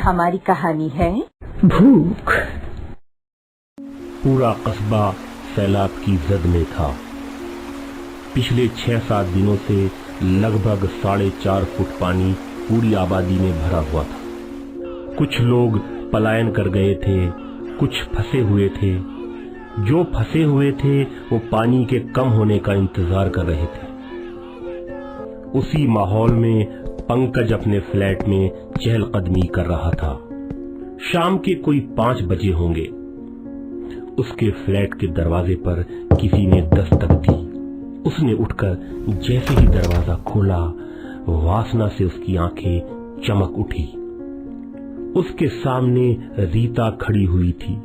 हमारी कहानी है भूख। पूरा कस्बा सैलाब की जद में था। पिछले 6-7 दिनों से लगभग 4.5 फुट पानी पूरी आबादी में भरा हुआ था। कुछ लोग पलायन कर गए थे, कुछ फंसे हुए थे। जो फंसे हुए थे वो पानी के कम होने का इंतजार कर रहे थे। उसी माहौल में पंकज अपने फ्लैट में चहलकदमी कर रहा था। शाम के कोई 5 बजे होंगे। उसके फ्लैट के दरवाजे पर किसी ने दस्तक दी। उसने उठकर जैसे ही दरवाजा खोला, वासना से उसकी आंखें चमक उठी। उसके सामने रीता खड़ी हुई थी।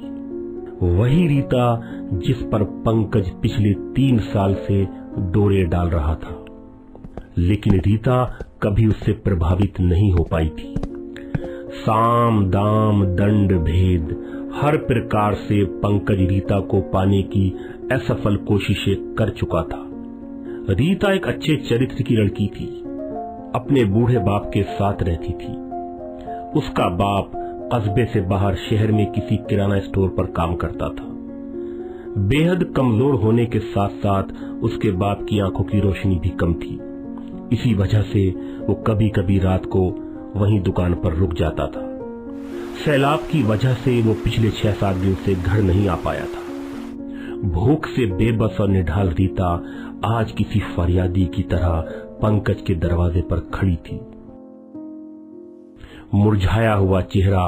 वही रीता जिस पर पंकज पिछले 3 साल से डोरे डाल रहा था, लेकिन रीता कभी उससे प्रभावित नहीं हो पाई थी। साम दाम दंड भेद हर प्रकार से पंकज रीता को पाने की असफल कोशिशें कर चुका था। रीता एक अच्छे चरित्र की लड़की थी। अपने बूढ़े बाप के साथ रहती थी। उसका बाप कस्बे से बाहर शहर में किसी किराना स्टोर पर काम करता था। बेहद कमजोर होने के साथ साथ उसके बाप की आंखों की रोशनी भी कम थी। इसी वजह से वो कभी कभी रात को वहीं दुकान पर रुक जाता था। सैलाब की वजह से वो पिछले 6-7 दिन से घर नहीं आ पाया था। भूख से बेबस और निढाल रीता आज किसी फरियादी की तरह पंकज के दरवाजे पर खड़ी थी। मुरझाया हुआ चेहरा,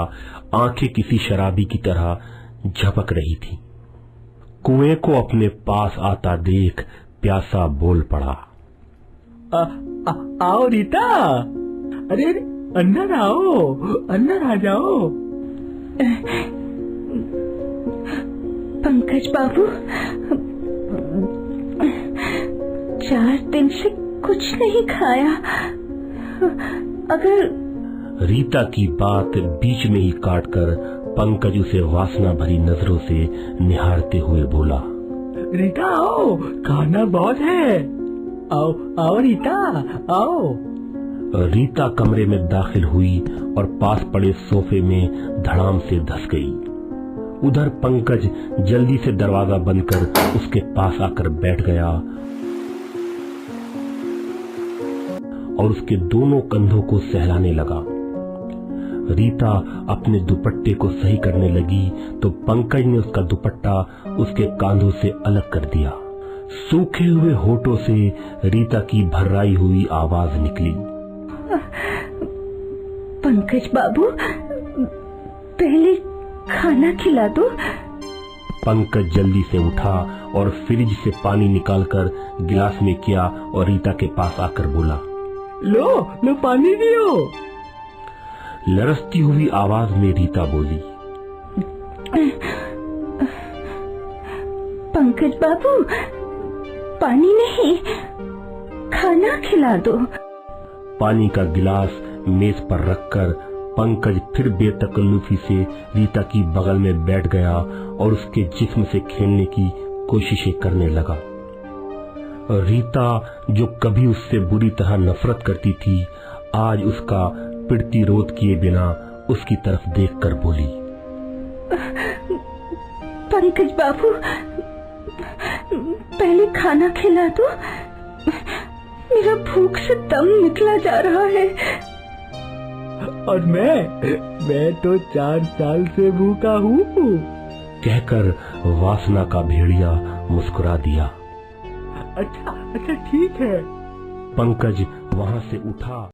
आंखें किसी शराबी की तरह झपक रही थी। कुएं को अपने पास आता देख प्यासा बोल पड़ा, आओ रीता, अरे अंदर आओ, अंदर आ जाओ। पंकज बाबू, 4 दिन से कुछ नहीं खाया। अगर रीता की बात बीच में ही काटकर पंकज उसे वासना भरी नजरों से निहारते हुए बोला, रीता आओ, खाना बहुत है। आओ आओ रीता, आओ। रीता कमरे में दाखिल हुई और पास पड़े सोफे में धड़ाम से धंस गई। उधर पंकज जल्दी से दरवाजा बंद कर उसके पास आकर बैठ गया और उसके दोनों कंधों को सहलाने लगा। रीता अपने दुपट्टे को सही करने लगी तो पंकज ने उसका दुपट्टा उसके कांधों से अलग कर दिया। सूखे हुए होठों से रीता की भर्राई हुई आवाज निकली, पंकज बाबू, पहले खाना खिला दो। पंकज जल्दी से उठा और फ्रिज से पानी निकालकर गिलास में किया और रीता के पास आकर बोला, लो लो पानी पियो। लरसती हुई आवाज में रीता बोली, पंकज बाबू, पानी नहीं, खाना खिला दो। पानी का गिलास मेज पर रखकर पंकज फिर बेतकल्लुफी से रीता की बगल में बैठ गया और उसके जिस्म से खेलने की कोशिशें करने लगा। रीता, जो कभी उससे बुरी तरह नफरत करती थी, आज उसका पिड़ती रोध किए बिना उसकी तरफ देखकर बोली, पंकज बाबू, पहले खाना खिला दो। मेरा भूख से दम निकला जा रहा है। और मैं तो 4 साल से भूखा हूँ, कहकर वासना का भेड़िया मुस्कुरा दिया। अच्छा ठीक है। पंकज वहां से उठा